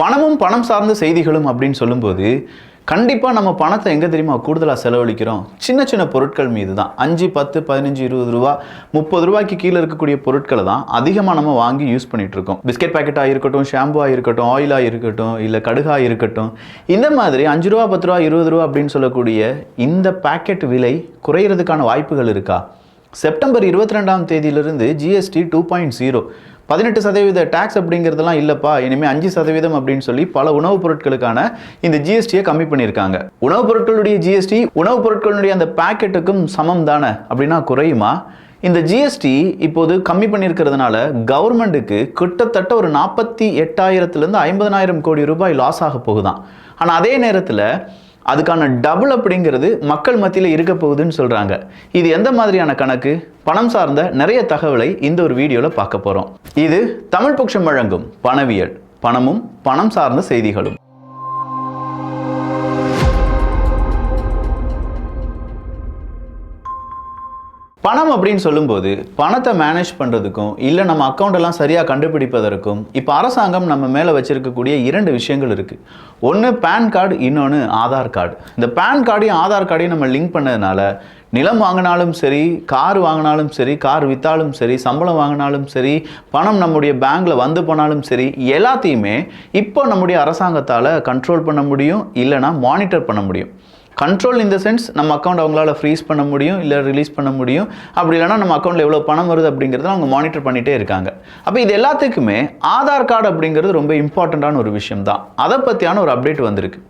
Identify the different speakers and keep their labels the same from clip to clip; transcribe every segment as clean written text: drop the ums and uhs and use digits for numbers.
Speaker 1: பணமும் பணம் சார்ந்த செய்திகளும் அப்படின்னு சொல்லும்போது கண்டிப்பாக நம்ம பணத்தை எங்கே தெரியுமா கூடுதலாக செலவழிக்கிறோம்? சின்ன சின்ன பொருட்கள் மீது தான். 5, 10, 15, 20 ரூபா, 30 ரூபாய்க்கு கீழே இருக்கக்கூடிய பொருட்களை தான் அதிகமாக நம்ம வாங்கி யூஸ் பண்ணிட்டு இருக்கோம். பிஸ்கெட் பாக்கெட்டாக இருக்கட்டும், ஷாம்புவாக இருக்கட்டும், ஆயிலாக இருக்கட்டும், இல்லை கடுகாக இருக்கட்டும், இந்த மாதிரி 5 ரூபா, 10 ரூபா, 20 ரூபா அப்படின்னு சொல்லக்கூடிய இந்த பாக்கெட் விலை குறையிறதுக்கான வாய்ப்புகள் இருக்கா? செப்டம்பர் 22ஆம் தேதியிலிருந்து ஜிஎஸ்டி 2.0 18% டேக்ஸ் அப்படிங்கிறதுலாம் இல்லைப்பா, இனிமேல் 5% அப்படின்னு சொல்லி பல உணவுப் பொருட்களுக்கான இந்த ஜிஎஸ்டியை கம்மி பண்ணியிருக்காங்க. உணவுப் பொருட்களுடைய ஜிஎஸ்டி உணவுப் பொருட்களுடைய அந்த பேக்கெட்டுக்கும் சமம் தானே அப்படின்னா குறையுமா? இந்த ஜிஎஸ்டி இப்போது கம்மி பண்ணியிருக்கிறதுனால கவர்மெண்ட்டுக்கு கிட்டத்தட்ட ஒரு 48,000 50,000 கோடி ரூபாய் லாஸ் ஆக போகுதான். ஆனால் அதே நேரத்தில் அதுக்கான டபுள் அப்படிங்கிறது மக்கள் மத்தியில் இருக்க போகுதுன்னு சொல்கிறாங்க. இது எந்த மாதிரியான கணக்கு? பணம் சார்ந்த நிறைய தகவலை இந்த ஒரு வீடியோவில் பார்க்க போகிறோம். இது தமிழ் பொக்ஷம் வழங்கும் பணவியல், பணமும் பணம் சார்ந்த செய்திகளும். பணம் அப்படின்னு சொல்லும்போது பணத்தை மேனேஜ் பண்ணுறதுக்கும் இல்லை நம்ம அக்கௌண்டெல்லாம் சரியாக கண்டுபிடிப்பதற்கும் இப்போ அரசாங்கம் நம்ம மேலே வச்சிருக்கக்கூடிய 2 விஷயங்கள் இருக்குது. ஒன்று பேன் கார்டு, இன்னொன்று ஆதார் கார்டு. இந்த பேன் கார்டையும் ஆதார் கார்டையும் நம்ம லிங்க் பண்ணதுனால நிலம் வாங்கினாலும் சரி, கார் வாங்கினாலும் சரி, கார் விற்றாலும் சரி, சம்பளம் வாங்கினாலும் சரி, பணம் நம்முடைய பேங்க்கில் வந்து போனாலும் சரி, எல்லாத்தையுமே இப்போ நம்முடைய அரசாங்கத்தால் கண்ட்ரோல் பண்ண முடியும், இல்லைனா மானிட்டர் பண்ண முடியும். கண்ட்ரோல் இன் த சென்ஸ் நம்ம அக்கௌண்ட் அவங்களால ஃப்ரீஸ் பண்ண முடியும், இல்லை ரிலீஸ் பண்ண முடியும். அப்படி இல்லைனா நம்ம அக்கௌண்ட்டில் எவ்வளோ பணம் வருது அப்படிங்கிறத அவங்க மானிட்டர் பண்ணிகிட்டே இருக்காங்க. அப்போ இது எல்லாத்துக்குமே ஆதார் கார்டு அப்படிங்கிறது ரொம்ப இம்பார்ட்டண்ட்டான ஒரு விஷயம் தான். அதை பற்றியான ஒரு அப்டேட் வந்திருக்கு.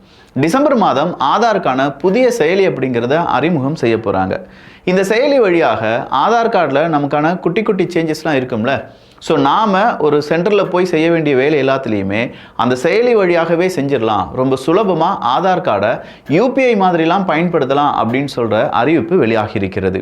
Speaker 1: டிசம்பர் மாதம் ஆதாருக்கான புதிய செயலி அப்படிங்கிறத அறிமுகம் செய்ய போகிறாங்க. இந்த செயலி வழியாக ஆதார் கார்டில் நமக்கான குட்டி குட்டி சேஞ்சஸ்லாம் இருக்கும்ல. ஸோ நாம் ஒரு சென்டரில் போய் செய்ய வேண்டிய வேலை எல்லாத்துலேயுமே அந்த செயலி வழியாகவே செஞ்சிடலாம். ரொம்ப சுலபமாக ஆதார் கார்டை யூபிஐ மாதிரிலாம் பயன்படுத்தலாம் அப்படின்னு சொல்கிற அறிவிப்பு வெளியாகி இருக்கிறது.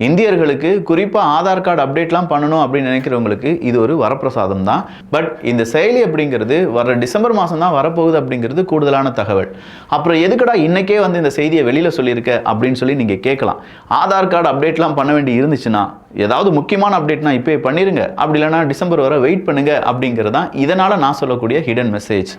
Speaker 1: இந்தியர்களுக்கு குறிப்பாக ஆதார் கார்டு அப்டேட்லாம் பண்ணணும் அப்படின்னு நினைக்கிறவங்களுக்கு இது ஒரு வரப்பிரசாதம் தான். பட் இந்த செயலி அப்படிங்கிறது வர டிசம்பர் மாதம் தான் வரப்போகுது அப்படிங்கிறது கூடுதலான தகவல். அப்புறம் எதுக்கடா இன்றைக்கே வந்து இந்த செய்தியை வெளியில் சொல்லியிருக்க அப்படின்னு சொல்லி நீங்கள் கேட்கலாம். ஆதார் கார்டு அப்டேட்லாம் பண்ண வேண்டி இருந்துச்சுன்னா, ஏதாவது முக்கியமான அப்டேட்னா இப்போ பண்ணிடுங்க, அப்படி இல்லைனா டிசம்பர் வர வெயிட் பண்ணுங்க அப்படிங்கிறது தான் இதனால் நான் சொல்லக்கூடிய ஹிடன் மெசேஜ்.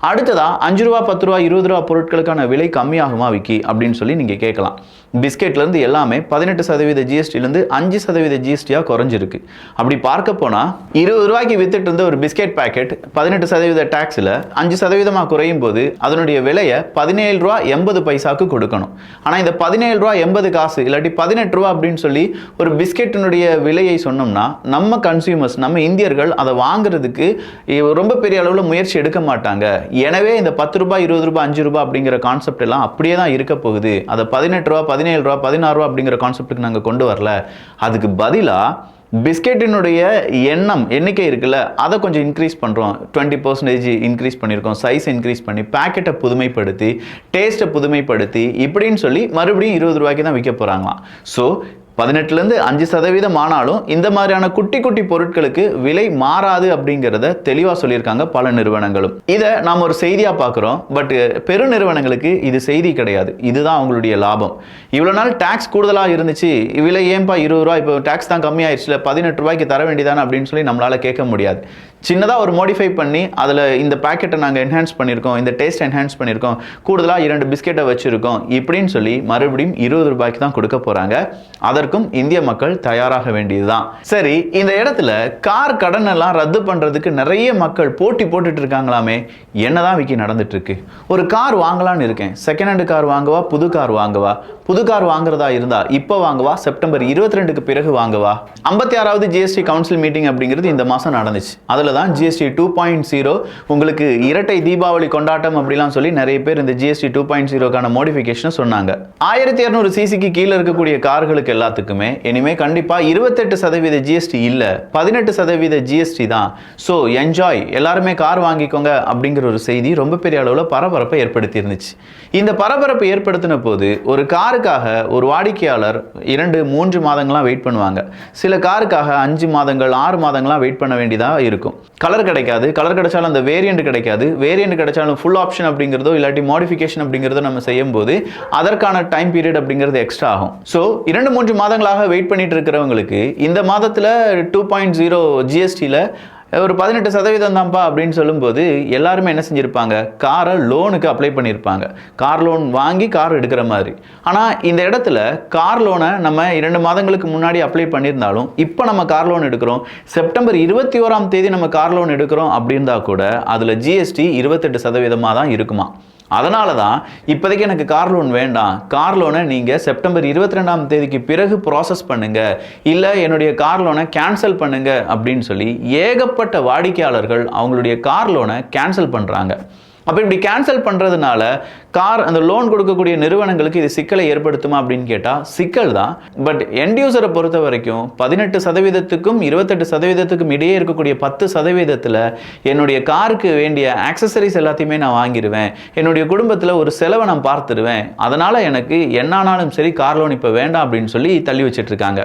Speaker 1: அடுத்ததாக 5 ரூபா, 10 ரூபா, 20 ரூபா பொருட்களுக்கான விலை கம்மியாகுமா விக்கி அப்படின்னு சொல்லி நீங்கள் கேட்கலாம். பிஸ்கெட்லேருந்து எல்லாமே 18% ஜிஎஸ்டிலேருந்து 5% ஜிஎஸ்டியாக குறைஞ்சிருக்கு. அப்படி பார்க்க போனால் 20 ரூபாய்க்கு வித்துட்டு இருந்த ஒரு பிஸ்கெட் பேக்கெட் 18% டேக்ஸில் 5% குறையும் போது அதனுடைய விலையை 17 ரூபா 80 பைசாவுக்கு கொடுக்கணும். ஆனால் இந்த 17 ரூபா 80 காசு இல்லாட்டி 18 ரூபா அப்படின்னு சொல்லி ஒரு பிஸ்கெட்டினுடைய விலையை சொன்னோம்னா நம்ம கன்சியூமர்ஸ், நம்ம இந்தியர்கள் அதை வாங்குறதுக்கு ரொம்ப பெரிய அளவில் முயற்சி எடுக்க மாட்டாங்க. எனவே இந்த 10 ரூபாய், 20 ரூபாய், 5 ரூபாய் அப்படிங்கிற கான்செப்ட் எல்லாம் அப்படியே தான் இருக்க போகுது. அதை 18 ரூபா, 17 ரூபா, 16 ரூபா அப்படிங்கிற கான்செப்டுக்கு நாங்கள் கொண்டு வரல. அதுக்கு பதிலாக பிஸ்கெட்டினுடைய எண்ணிக்கை இருக்குல்ல, அதை கொஞ்சம் இன்க்ரீஸ் பண்ணுறோம். 20% இன்க்ரீஸ் பண்ணியிருக்கோம். சைஸ் இன்க்ரீஸ் பண்ணி பேக்கெட்டை புதுமைப்படுத்தி, டேஸ்ட்டை புதுமைப்படுத்தி, இப்படின்னு சொல்லி மறுபடியும் 20 ரூபாய்க்கு தான் விற்க போகிறாங்களாம். ஸோ 18லேருந்து 5% ஆனாலும் இந்த மாதிரியான குட்டி குட்டி பொருட்களுக்கு விலை மாறாது அப்படிங்கிறத தெளிவாக சொல்லியிருக்காங்க பல நிறுவனங்களும். இதை நாம் ஒரு செய்தியாக பார்க்குறோம். பட் பெரு நிறுவனங்களுக்கு இது செய்தி கிடையாது. இதுதான் அவங்களுடைய லாபம். இவ்வளோ நாள் டேக்ஸ் கூடுதலாக இருந்துச்சு, விலை ஏன்பா 20 ரூபா, இப்போ டேக்ஸ் தான் கம்மியாயிடுச்சுல, 18 ரூபாய்க்கு தர வேண்டியதானே அப்படின்னு சொல்லி நம்மளால் கேட்க முடியாது. சின்னதாக ஒரு மோடிஃபை பண்ணி அதில் இந்த பேக்கெட்டை நாங்கள் என்ஹான்ஸ் பண்ணியிருக்கோம், இந்த டேஸ்ட் என்ஹான்ஸ் பண்ணியிருக்கோம், கூடுதலாக 2 பிஸ்கெட்டை வச்சுருக்கோம் இப்படின்னு சொல்லி மறுபடியும் 20 ரூபாய்க்கு தான் கொடுக்க போகிறாங்க. அதற்கும் இந்திய மக்கள் தயாராக வேண்டியதுதான். சரி, இந்த இடத்துல கார் கடன் எல்லாம் ரத்து பண்ணுறதுக்கு நிறைய மக்கள் போட்டி போட்டுட்டு இருக்காங்களாமே, என்னதான் விக்கி நடந்துட்டு இருக்கு? ஒரு கார் வாங்கலான்னு இருக்கேன், செகண்ட் ஹேண்ட் கார் வாங்கவா, புது கார் வாங்கவா? புது கார் வாங்குறதா இருந்தா இப்போ வாங்கவா, செப்டம்பர் 22க்கு பிறகு வாங்கவா? 56வது ஜிஎஸ்டி கவுன்சில் மீட்டிங் அப்படிங்கிறது இந்த மாதம் நடந்துச்சு. அதில் தான் ஜிஎஸ்டி 2.0 உங்களுக்கு இரட்டை தீபாவளி கொண்டாட்டம் அப்படிலாம் சொல்லி நிறைய பேர் இந்த ஜிஎஸ்டி 2.0க்கான மோடிஃபிகேஷனை சொன்னாங்க. 1200 சிசிக்கு கீழே இருக்கக்கூடிய கார்களுக்கு எல்லாத்துக்குமே இனிமே கண்டிப்பாக 28% ஜிஎஸ்டி இல்லை, 18% ஜிஎஸ்டி தான். ஸோ என்ஜாய், எல்லாருமே கார் வாங்கிக்கோங்க அப்படிங்கிற ஒரு செய்தி ரொம்ப பெரிய அளவில் பரபரப்பை ஏற்படுத்தி இருந்துச்சு. இந்த பரபரப்பை ஏற்படுத்தின போது ஒரு காருக்காக ஒரு வாடிக்கையாளர் 2-3 மாதங்கள்லாம் வெயிட் பண்ணுவாங்க. சில காருக்காக 5 மாதங்கள் 6 மாதங்கள்லாம் வெயிட் பண்ண வேண்டியதாக இருக்கும். கலர் கிடைக்காது, கலர் கிடைச்சாலும் அந்த வேரியண்ட் கிடைக்காது, வேரியண்ட் கிடைச்சாலும் ஃபுல் ஆப்ஷன் அப்படிங்கிறதோ இல்லாட்டி மாடிஃபிகேஷன் அப்படிங்கிறதோ நம்ம செய்யும் போது அதற்கான டைம் பீரியட் அப்படிங்கிறது எக்ஸ்ட்ரா ஆகும். ஸோ 2-3 மாதங்களாக வெயிட் பண்ணிட்டு இருக்கிறவங்களுக்கு இந்த மாதத்தில் 2.0 ஜிஎஸ்டியில் ஒரு 18% தான்ப்பா அப்படின்னு சொல்லும்போது எல்லாருமே என்ன செஞ்சுருப்பாங்க, காரை லோனுக்கு அப்ளை பண்ணியிருப்பாங்க. கார் லோன் வாங்கி கார் எடுக்கிற மாதிரி. ஆனால் இந்த இடத்துல கார் லோனை நம்ம 2 மாதங்களுக்கு முன்னாடி அப்ளை பண்ணியிருந்தாலும் இப்போ நம்ம கார் லோன் எடுக்கிறோம், செப்டம்பர் 21ஆம் தேதி நம்ம கார் லோன் எடுக்கிறோம் அப்படின்னா கூட அதில் ஜிஎஸ்டி 28% தான் இருக்குமா. அதனால தான் இப்போதைக்கு எனக்கு கார் லோன் வேண்டாம், கார் லோனை நீங்கள் செப்டம்பர் 22ஆம் தேதிக்கு பிறகு ப்ராசஸ் பண்ணுங்க, இல்லை என்னுடைய கார் லோனை கேன்சல் பண்ணுங்க அப்படின்னு சொல்லி ஏகப்பட்ட வாடிக்கையாளர்கள் அவங்களுடைய கார் லோனை கேன்சல் பண்ணுறாங்க. அப்போ இப்படி கேன்சல் பண்ணுறதுனால அந்த லோன் கொடுக்கக்கூடிய நிறுவனங்களுக்கு இது சிக்கலை ஏற்படுத்துமா அப்படின்னு கேட்டால் சிக்கல் தான். பட் எண்ட் யூசரை பொறுத்த வரைக்கும் 18%க்கும் 28%க்கும் இடையே இருக்கக்கூடிய 10%த்தில் என்னுடைய காருக்கு வேண்டிய ஆக்சசரிஸ் எல்லாத்தையுமே நான் வாங்கிடுவேன், என்னுடைய குடும்பத்தில் ஒரு செலவை நான் பார்த்துடுவேன், அதனால் எனக்கு என்னானாலும் சரி கார் லோன் இப்போ வேண்டாம் அப்படின்னு சொல்லி தள்ளி வச்சிட்ருக்காங்க.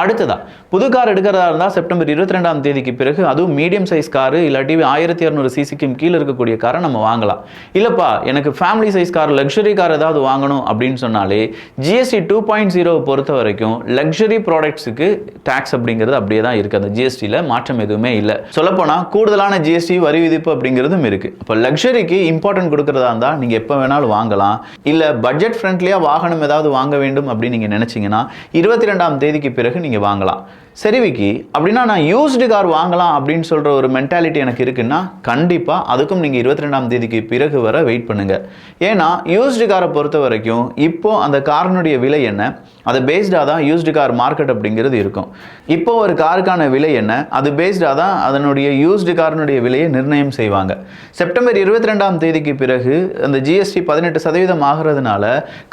Speaker 1: அடுத்ததா புது கார் எடுக்கிறதா இருந்தால் செப்டம்பர் 22ஆம் தேதிக்கு பிறகு, அதுவும் மீடியம் சைஸ் காரு இல்லாட்டி 1200 சிசிக்கும் கீழே இருக்கக்கூடிய காரை நம்ம வாங்கலாம். இல்லைப்பா எனக்கு family size car, luxury car ஏதாவது வாங்கணும் அப்படின்னு சொன்னாலே ஜிஎஸ்டி 2.0 பொறுத்த வரைக்கும் லக்ஸுரி ப்ராடக்ட்ஸுக்கு டேக்ஸ் அப்படிங்கிறது அப்படியே தான் இருக்குது. அந்த ஜிஎஸ்டியில் மாற்றம் எதுவுமே இல்லை. சொல்லப்போனால் கூடுதலான ஜிஎஸ்டி வரி விதிப்பு அப்படிங்கிறதும் இருக்குது. இப்போ லக்ஸுரிக்கு இம்பார்ட்டன்ட் கொடுக்குறதா இருந்தால் நீங்கள் எப்போ வேணாலும் வாங்கலாம். இல்லை பட்ஜெட் ஃப்ரெண்ட்லியாக வாகனம் ஏதாவது வாங்க வேண்டும் அப்படின்னு நீங்கள் நினச்சிங்கன்னா 22ஆம் தேதிக்கு பிறகு நீங்கள் வாங்கலாம். சரி விக்கி, அப்படின்னா நான் யூஸ்டு கார் வாங்கலாம் அப்படின்னு சொல்கிற ஒரு மென்டாலிட்டி எனக்கு இருக்குன்னா கண்டிப்பாக அதுக்கும் நீங்கள் 22ஆம் தேதிக்கு பிறகு வர வெயிட் பண்ணுங்கள். ஏன்னா யூஸ்டு காரை பொறுத்த வரைக்கும் இப்போது அந்த காரினுடைய விலை என்ன, அது பேஸ்டாக தான் யூஸ்டு கார் மார்க்கெட் அப்படிங்கிறது இருக்கும். இப்போ ஒரு காருக்கான விலை என்ன, அது பேஸ்டாக தான் அதனுடைய யூஸ்டு காரினுடைய விலையை நிர்ணயம் செய்வாங்க. செப்டம்பர் 22ஆம் தேதிக்கு பிறகு அந்த ஜிஎஸ்டி 18% ஆகிறதுனால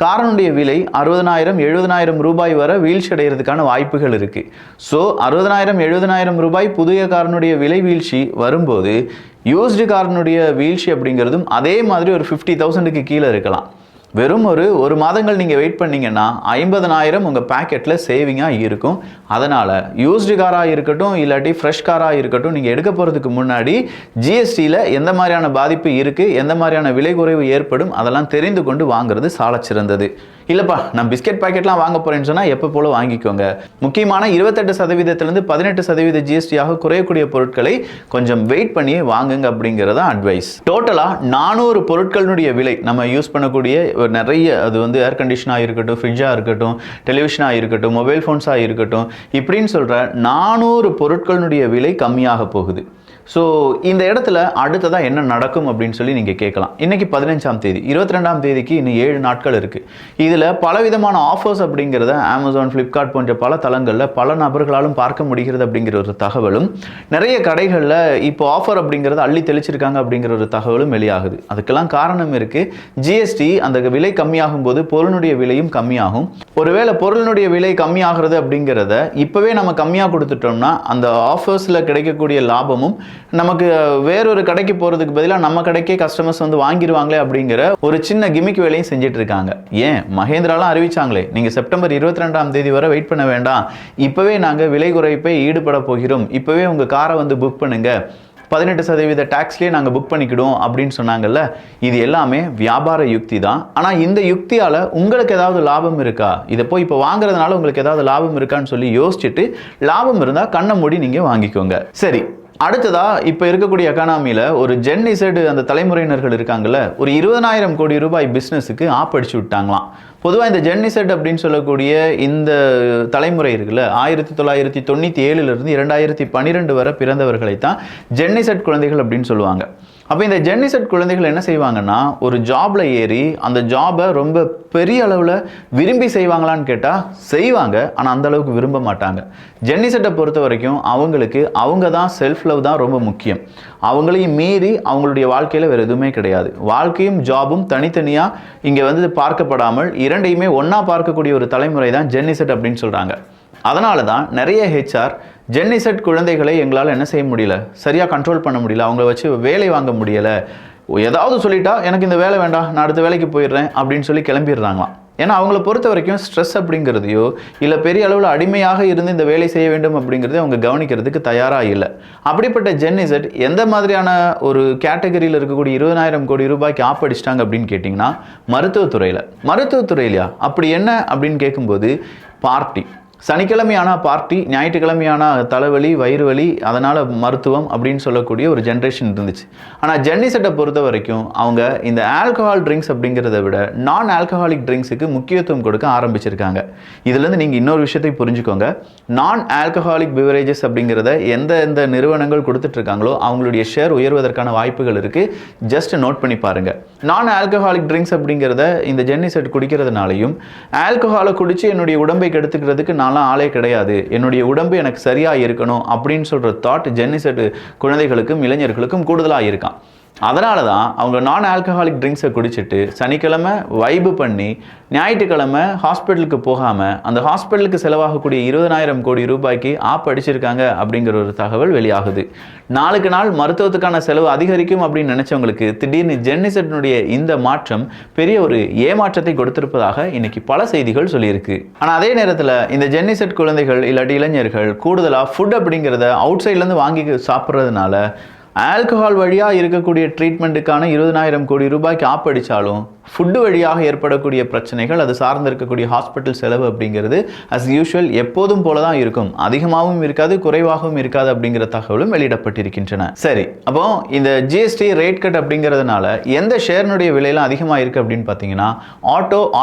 Speaker 1: காரனுடைய விலை 60,000 70,000 ரூபாய் வரை வீழ்ச்சி அடைகிறதுக்கான வாய்ப்புகள் இருக்குது. ஸோ 60,000 70,000 ரூபாய் புதிய காரனுடைய விலை வீழ்ச்சி வரும்போது யூஸ்டு காரனுடைய வீழ்ச்சி அப்படிங்கிறதும் அதே மாதிரி ஒரு 50,000க்கு கீழே இருக்கலாம். வெறும் ஒரு மாதங்கள் நீங்கள் வெயிட் பண்ணிங்கன்னா 50,000 உங்கள் பேக்கெட்டில் சேவிங்காக இருக்கும். அதனால் யூஸ்டு காராக இருக்கட்டும் இல்லாட்டி ஃப்ரெஷ் காராக இருக்கட்டும், நீங்கள் எடுக்க போகிறதுக்கு முன்னாடி ஜிஎஸ்டியில் எந்த மாதிரியான பாதிப்பு இருக்குது, எந்த மாதிரியான விலை குறைவு ஏற்படும், அதெல்லாம் தெரிந்து கொண்டு வாங்குறது சாலச் சிறந்தது. இல்லைப்பா நான் பிஸ்கெட் பாக்கெட்லாம் வாங்க போகிறேன்னு சொன்னால் எப்போ போல வாங்கிக்கோங்க. முக்கியமான 28%லேருந்து 18% ஜிஎஸ்டியாக குறையக்கூடிய பொருட்களை கொஞ்சம் வெயிட் பண்ணியே வாங்குங்க அப்படிங்கிறதா அட்வைஸ். டோட்டலாக 400 பொருட்களினுடைய விலை நம்ம யூஸ் பண்ணக்கூடிய நிறைய, அது வந்து ஏர் கண்டிஷனாக இருக்கட்டும், ஃப்ரிட்ஜாக இருக்கட்டும், டெலிவிஷனாக இருக்கட்டும், மொபைல் ஃபோன்ஸாக இருக்கட்டும், இப்படின்னு சொல்கிற 400 பொருட்களினுடைய விலை கம்மியாக போகுது. ஸோ இந்த இடத்துல அடுத்ததாக என்ன நடக்கும் அப்படின்னு சொல்லி நீங்கள் கேட்கலாம். இன்றைக்கி 15ஆம் தேதி, 22ஆம் தேதிக்கு இன்னும் 7 நாட்கள் இருக்குது. இதில் பலவிதமான ஆஃபர்ஸ் அப்படிங்கிறத அமேசான், ஃப்ளிப்கார்ட் போன்ற பல தளங்களில் பல நபர்களாலும் பார்க்க முடிகிறது அப்படிங்கிற ஒரு தகவலும், நிறைய கடைகளில் இப்போ ஆஃபர் அப்படிங்கிறத அள்ளி தெளிச்சிருக்காங்க அப்படிங்கிற ஒரு தகவலும் வெளியாகுது. அதுக்கெல்லாம் காரணம் இருக்குது. ஜிஎஸ்டி அந்த விலை கம்மியாகும் போது பொருளுடைய விலையும் கம்மியாகும். ஒருவேளை பொருளினுடைய விலை கம்மியாகிறது அப்படிங்கிறத இப்போவே நம்ம கம்மியாக கொடுத்துட்டோம்னா அந்த ஆஃபர்ஸில் கிடைக்கக்கூடிய லாபமும் நமக்கு வேறொரு கடைக்கு போகிறதுக்கு பதிலாக நம்ம கடைக்கே கஸ்டமர்ஸ் வந்து வாங்கிடுவாங்களே அப்படிங்கிற ஒரு சின்ன கிமிக் வேலையும் செஞ்சுட்டு இருக்காங்க. ஏன் மகேந்திராலாம் அறிவிச்சாங்களே, நீங்கள் செப்டம்பர் 22ஆம் தேதி வரை வெயிட் பண்ண வேண்டாம், இப்போவே நாங்கள் விலை குறைப்பை ஈடுபட போகிறோம், இப்போவே உங்கள் காரை வந்து புக் பண்ணுங்க, 18% டேக்ஸ்லேயே நாங்கள் புக் பண்ணிக்கிடுவோம் அப்படின்னு சொன்னாங்கல்ல. இது எல்லாமே வியாபார யுக்தி தான். ஆனால் இந்த யுக்தியால் உங்களுக்கு ஏதாவது லாபம் இருக்கா, இதை போய் இப்போ வாங்குறதுனால உங்களுக்கு ஏதாவது லாபம் இருக்கான்னு சொல்லி யோசிச்சுட்டு லாபம் இருந்தால் கண்ணை மூடி நீங்கள் வாங்கிக்கோங்க. சரி, அடுத்ததா இப்போ இருக்கக்கூடிய எக்கானமியில் ஒரு ஜென் இசட் அந்த தலைமுறையினர்கள் இருக்காங்கல்ல, ஒரு 20,000 கோடி ரூபாய் பிஸ்னஸுக்கு ஆப்படிச்சு விட்டாங்களாம். பொதுவாக இந்த ஜென் இசட் அப்படின்னு சொல்லக்கூடிய இந்த தலைமுறை இருக்குல்ல, 1997லிருந்து 2012 வரை பிறந்தவர்களை தான் ஜென் இசட் குழந்தைகள் அப்படின்னு சொல்லுவாங்க. அப்போ இந்த ஜென் இசட் குழந்தைகள் என்ன செய்வாங்கன்னா, ஒரு ஜாபில் ஏறி அந்த ஜாபை ரொம்ப பெரிய அளவில் விரும்பி செய்வாங்களான்னு கேட்டால் செய்வாங்க, ஆனால் அந்த அளவுக்கு விரும்ப மாட்டாங்க. ஜென் இசட்டை பொறுத்த வரைக்கும் அவங்களுக்கு அவங்க தான் செல்ஃப் லவ் தான் ரொம்ப முக்கியம். அவங்களையும் மீறி அவங்களுடைய வாழ்க்கையில் வேறு எதுவுமே கிடையாது. வாழ்க்கையும் ஜாபும் தனித்தனியாக இங்கே வந்து பார்க்கப்படாமல் இரண்டையுமே ஒன்றா பார்க்கக்கூடிய ஒரு தலைமுறை தான் ஜென் இசட் அப்படின்னு சொல்கிறாங்க. அதனால தான் நிறைய ஹெச்ஆர் ஜென் இசட் குழந்தைகளை எங்களால் என்ன செய்ய முடியல, சரியாக கண்ட்ரோல் பண்ண முடியல, அவங்கள வச்சு வேலை வாங்க முடியலை, ஏதாவது சொல்லிட்டா எனக்கு இந்த வேலை வேண்டாம் நான் அடுத்த வேலைக்கு போயிடுறேன் அப்படின்னு சொல்லி கிளம்பிடுறாங்களாம். ஏன்னா அவங்கள பொறுத்த வரைக்கும் ஸ்ட்ரெஸ் அப்படிங்கிறதையோ இல்லை பெரிய அளவில் அடிமையாக இருந்து இந்த வேலை செய்ய வேண்டும் அப்படிங்கிறதையும் அவங்க கவனிக்கிறதுக்கு தயாராக இல்லை. அப்படிப்பட்ட ஜென் இசட் எந்த மாதிரியான ஒரு கேட்டகரியில் இருக்கக்கூடிய 20,000 கோடி ரூபாய்க்கு ஆப்படிச்சிட்டாங்க அப்படின்னு கேட்டிங்கன்னா மருத்துவத்துறையிலையா? அப்படி என்ன அப்படின்னு கேட்கும்போது பார்ட்டி, சனிக்கிழமையான பார்ட்டி, ஞாயிற்றுக்கிழமையான தலைவலி, வயிறு வலி, அதனால் மருத்துவம் அப்படின்னு சொல்லக்கூடிய ஒரு ஜென்ரேஷன் இருந்துச்சு. ஆனால் ஜென்னிசெட்டை பொறுத்த வரைக்கும் அவங்க இந்த ஆல்கஹால் ட்ரிங்க்ஸ் அப்படிங்கிறத விட நான் ஆல்கஹாலிக் ட்ரிங்க்ஸுக்கு முக்கியத்துவம் கொடுக்க ஆரம்பிச்சிருக்காங்க. இதுலேருந்து நீங்கள் இன்னொரு விஷயத்தை புரிஞ்சுக்கோங்க. நான் ஆல்கஹாலிக் பிவரேஜஸ் அப்படிங்கிறத எந்த நிறுவனங்கள் கொடுத்துட்ருக்காங்களோ அவங்களுடைய ஷேர் உயர்வதற்கான வாய்ப்புகள் இருக்குது. ஜஸ்ட் நோட் பண்ணி பாருங்கள். நான் ஆல்கஹாலிக் ட்ரிங்க்ஸ் அப்படிங்கிறத இந்த ஜென்னிசெட் குடிக்கிறதுனாலையும் ஆல்கஹாலை குடித்து என்னுடைய உடம்பை கெடுத்துக்கிறதுக்கு நான்லாம் ஆளே கிடையாது, என்னுடைய உடம்பு எனக்கு சரியாக இருக்கணும் அப்படின்னு சொல்கிற தாட் ஜென்னிசெட் குழந்தைகளுக்கும் இளைஞர்களுக்கும் கூடுதலாக இருக்கான். அதனால தான் அவங்க நான் ஆல்கஹாலிக் ட்ரிங்க்ஸை குடிச்சிட்டு சனிக்கிழமை வைபு பண்ணி ஞாயிற்றுக்கிழமை ஹாஸ்பிட்டலுக்கு போகாமல் அந்த ஹாஸ்பிட்டலுக்கு செலவாகக்கூடிய 20,000 கோடி ரூபாய்க்கு ஆப் அடிச்சிருக்காங்க அப்படிங்கிற ஒரு தகவல் வெளியாகுது. நாளுக்கு நாள் மருத்துவத்துக்கான செலவு அதிகரிக்கும் அப்படின்னு நினைச்சவங்களுக்கு திடீர்னு ஜென்னிசெட்டினுடைய இந்த மாற்றம் பெரிய ஒரு ஏமாற்றத்தை கொடுத்திருப்பதாக இன்னைக்கு பல செய்திகள் சொல்லியிருக்கு. ஆனால் அதே நேரத்தில் இந்த ஜென்னிசெட் குழந்தைகள் இல்லாட்டி இளைஞர்கள் கூடுதலாக ஃபுட் அப்படிங்கிறத அவுட் சைட்லேருந்து வாங்கி சாப்பிட்றதுனால ஆல்கஹால் வழியாக இருக்கக்கூடிய ட்ரீட்மெண்ட்டுக்கான 20,000 கோடி ரூபாய்க்கு ஆப் அடித்தாலும் ஃபுட்டு வழியாக ஏற்படக்கூடிய பிரச்சனைகள், அது சார்ந்து இருக்கக்கூடிய ஹாஸ்பிட்டல் செலவு அப்படிங்கிறது அஸ் யூஷுவல் எப்போதும் போல தான் இருக்கும். அதிகமாகவும் இருக்காது, குறைவாகவும் இருக்காது அப்படிங்கிற தகவலும் வெளியிடப்பட்டிருக்கின்றன. சரி, அப்போ இந்த ஜிஎஸ்டி ரேட் கட் அப்படிங்கிறதுனால எந்த ஷேர்னுடைய விலையெல்லாம் அதிகமாக இருக்குது அப்படின்னு பார்த்தீங்கன்னா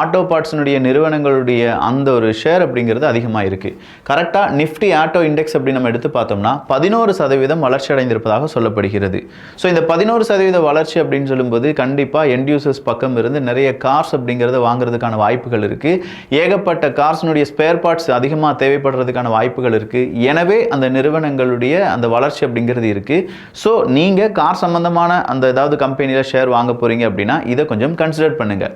Speaker 1: ஆட்டோ பார்ட்ஸினுடைய நிறுவனங்களுடைய அந்த ஒரு ஷேர் அப்படிங்கிறது அதிகமாக இருக்குது. கரெக்டாக நிஃப்டி ஆட்டோ இண்டெக்ஸ் அப்படி நம்ம எடுத்து பார்த்தோம்னா 11% வளர்ச்சி அடைந்திருப்பதாக சொல்லப்படுகிறது. ஸோ இந்த 11% வளர்ச்சி அப்படின்னு சொல்லும்போது கண்டிப்பாக எண்ட் யூசர்ஸ் பக்கம் இருந்து நிறைய கார்ஸ் அப்படிங்கிறத வாங்குறதுக்கான வாய்ப்புகள் இருக்கு. ஏகப்பட்ட கார்ஸ்னுடைய ஸ்பேர் பார்ட்ஸ் அதிகமாக தேவைப்படுறதுக்கான வாய்ப்புகள் இருக்கு. எனவே அந்த நிறுவனங்களுடைய அந்த வளர்ச்சி அப்படிங்கிறது இருக்கு. ஸோ நீங்க கார் சம்பந்தமான அந்த ஏதாவது கம்பெனியில ஷேர் வாங்க போறீங்க அப்படின்னா இதை கொஞ்சம் கன்சிடர் பண்ணுங்க.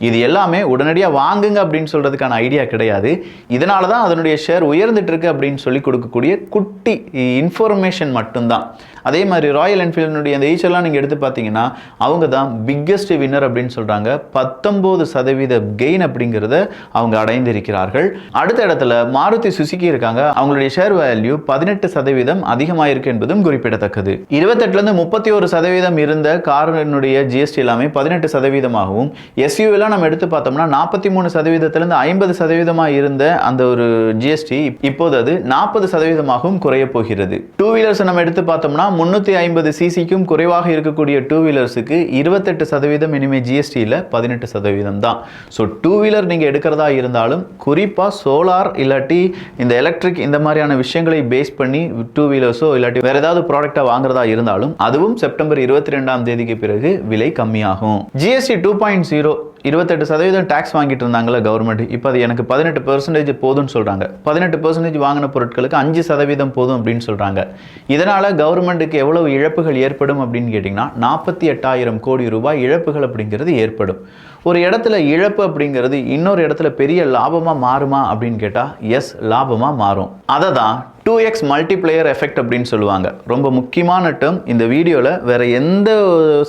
Speaker 1: இது எல்லாமே உடனடியாக வாங்குங்க அப்படின்னு சொல்றதுக்கான ஐடியா கிடையாது. இதனால தான் அதனுடைய ஷேர் உயர்ந்துட்டு இருக்கு அப்படின்னு சொல்லி கொடுக்கக்கூடிய குட்டி இன்ஃபர்மேஷன் மட்டும்தான். அதே மாதிரி ராயல் என்ஃபீல்டினுடைய அந்த ஈச்செல்லாம் நீங்கள் எடுத்து பார்த்தீங்கன்னா அவங்க தான் பிக்கெஸ்ட் வின்னர் அப்படின்னு சொல்கிறாங்க. 19% கெயின் அப்படிங்கிறத அவங்க அடைந்திருக்கிறார்கள். அடுத்த இடத்துல மாருதி சுசுகி இருக்காங்க. அவங்களுடைய ஷேர் வேல்யூ 18% அதிகமாக இருக்கு என்பதும் குறிப்பிடத்தக்கது. 28லேருந்து 31% இருந்த காரினுடைய ஜிஎஸ்டி எல்லாமே 18%ஆகவும், எஸ்யூவில் நம்ம எடுத்து பார்த்தோம்னா 43%லேருந்து 50% இருந்த அந்த ஒரு ஜிஎஸ்டி இப்போது அது 40%ஆகவும் குறைய போகிறது. டூ வீலர்ஸ் நம்ம எடுத்து பார்த்தோம்னா 350 சிசிக்கும் குறைவாக இருக்கக்கூடிய டூ வீலர்ஸுக்கு 28% இனிமே ஜிஎஸ்டியில் 18% தான். ஸோ டூ வீலர் நீங்கள் எடுக்கிறதா இருந்தாலும் குறிப்பாக சோலார் இல்லாட்டி இந்த எலக்ட்ரிக் இந்த மாதிரியான விஷயங்களை பேஸ் பண்ணி டூ வீலர்ஸோ இல்லாட்டி வேற ஏதாவது ப்ராடக்டாக வாங்குறதா இருந்தாலும் அதுவும் செப்டம்பர் 22ஆம் தேதிக்கு பிறகு விலை கம்மியாகும். ஜிஎஸ்டி 2.0 28% டாக்ஸ் வாங்கிட்டு இருந்தாங்களே கவர்மெண்ட், இப்போ அது எனக்கு 18% போதும்னு சொல்கிறாங்க. 18% வாங்கின பொருட்களுக்கு 5% போதும் அப்படின்னு சொல்கிறாங்க. இதனால் கவர்மெண்ட்டுக்கு எவ்வளவு இழப்புகள் ஏற்படும் அப்படின்னு கேட்டிங்கன்னா 48,000 கோடி ரூபாய் இழப்புகள் அப்படிங்கிறது ஏற்படும். ஒரு இடத்துல இழப்பு அப்படிங்கிறது இன்னொரு இடத்துல பெரிய லாபமாக மாறுமா அப்படின்னு கேட்டால் எஸ், லாபமாக மாறும். அதை தான் 2x மல்டிப்ளையர் எஃபெக்ட் அப்படின்னு சொல்லுவாங்க. ரொம்ப முக்கியமான டேர்ம். இந்த வீடியோவில் வேற எந்த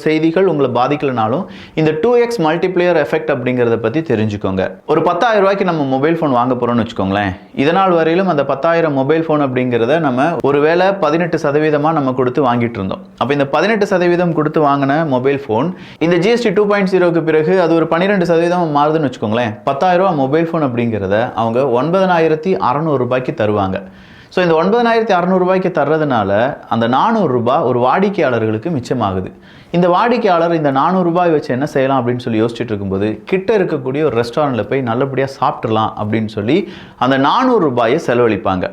Speaker 1: செய்திகள் உங்களை பாதிக்கலனாலும் இந்த 2x மல்டிப்ளையர் எஃபெக்ட் அப்படிங்கிறத பற்றி தெரிஞ்சுக்கோங்க. ஒரு 10,000 ரூபாய்க்கு நம்ம மொபைல் ஃபோன் வாங்க போகிறோம்னு வச்சுக்கோங்களேன். இதனால் வரையிலும் அந்த 10,000 மொபைல் ஃபோன் அப்படிங்கிறத நம்ம ஒருவேளை 18% நம்ம கொடுத்து வாங்கிட்டு இருந்தோம். அப்போ இந்த 18% கொடுத்து வாங்கின மொபைல் ஃபோன் இந்த ஜிஎஸ்டி 2.0க்கு பிறகு அது ஒரு 12% மாறுதுன்னு வச்சுக்கோங்களேன். 10,000 ரூபா மொபைல் ஃபோன் அப்படிங்கிறத அவங்க 9,600 ரூபாய்க்கு தருவாங்க. ஸோ இந்த 9,600 ரூபாய்க்கு தர்றதுனால அந்த 400 ரூபாய் ஒரு வாடிக்கையாளர்களுக்கு மிச்சமாகுது. இந்த வாடிக்கையாளர் இந்த 400 ரூபாய் வச்சு என்ன செய்யலாம் அப்படின்னு சொல்லி யோசிச்சுட்டு இருக்கும்போது கிட்ட இருக்கக்கூடிய ஒரு ரெஸ்டாரண்ட்டில் போய் நல்லபடியாக சாப்பிட்றலாம் அப்படின்னு சொல்லி அந்த 400 ரூபாயை செலவழிப்பாங்க.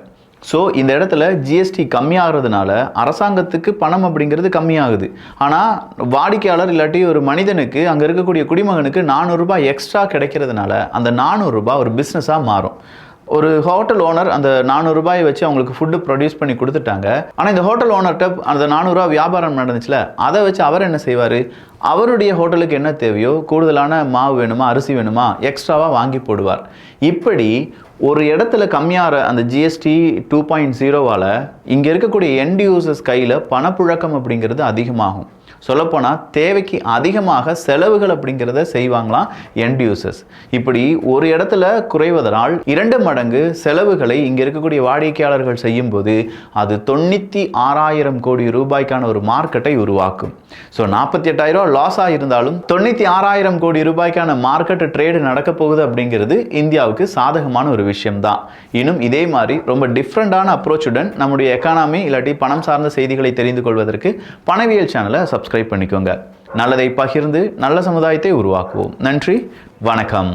Speaker 1: ஸோ இந்த இடத்துல ஜிஎஸ்டி கம்மியாகிறதுனால அரசாங்கத்துக்கு பணம் அப்படிங்கிறது கம்மியாகுது. ஆனால் வாடிக்கையாளர் இல்லாட்டி ஒரு மனிதனுக்கு அங்கே இருக்கக்கூடிய குடிமகனுக்கு 400 ரூபாய் எக்ஸ்ட்ரா கிடைக்கிறதுனால அந்த 400 ரூபாய் ஒரு பிஸ்னஸாக மாறும். ஒரு ஹோட்டல் ஓனர் அந்த 400 ரூபாயை வச்சு அவங்களுக்கு ஃபுட்டு ப்ரொடியூஸ் பண்ணி கொடுத்துட்டாங்க. ஆனால் இந்த ஹோட்டல் ஓனர்கிட்ட அந்த 400 ரூபா வியாபாரம் நடந்துச்சுல, அதை வச்சு அவர் என்ன செய்வார், அவருடைய ஹோட்டலுக்கு என்ன தேவையோ கூடுதலான மாவு வேணுமா, அரிசி வேணுமா, எக்ஸ்ட்ராவாக வாங்கி போடுவார். இப்படி ஒரு இடத்துல கம்மியாகிற அந்த ஜிஎஸ்டி 2.0வால் இங்கே இருக்கக்கூடிய எண்ட் யூசர்ஸ் கையில் பணப்புழக்கம் அப்படிங்கிறது அதிகமாகும். சொல்லப்போனால் தேவைக்கு அதிகமாக செலவுகள் அப்படிங்கிறத செய்வாங்களாம் எண்ட் யூசர்ஸ். இப்படி ஒரு இடத்துல குறைவதனால் 2 மடங்கு செலவுகளை இங்கே இருக்கக்கூடிய வாடிக்கையாளர்கள் செய்யும்போது அது 96,000 கோடி ரூபாய்க்கான ஒரு மார்க்கெட்டை உருவாக்கும். ஸோ 48,000 லாஸ் ஆகியிருந்தாலும் 96,000 கோடி ரூபாய்க்கான மார்க்கெட் ட்ரேடு நடக்க போகுது அப்படிங்கிறது இந்தியாவுக்கு சாதகமான ஒரு விஷயம் தான். இன்னும் இதே மாதிரி ரொம்ப டிஃப்ரெண்டான அப்ரோச்சுடன் நம்முடைய எக்கானமி இல்லாட்டி பணம் சார்ந்த செய்திகளை தெரிந்து கொள்வதற்கு பணவியல் சேனலை சப்ஸ்கிரைப் பண்ணிக்கோங்க. நல்லதை பகிர்ந்து நல்ல சமுதாயத்தை உருவாக்குவோம். நன்றி, வணக்கம்.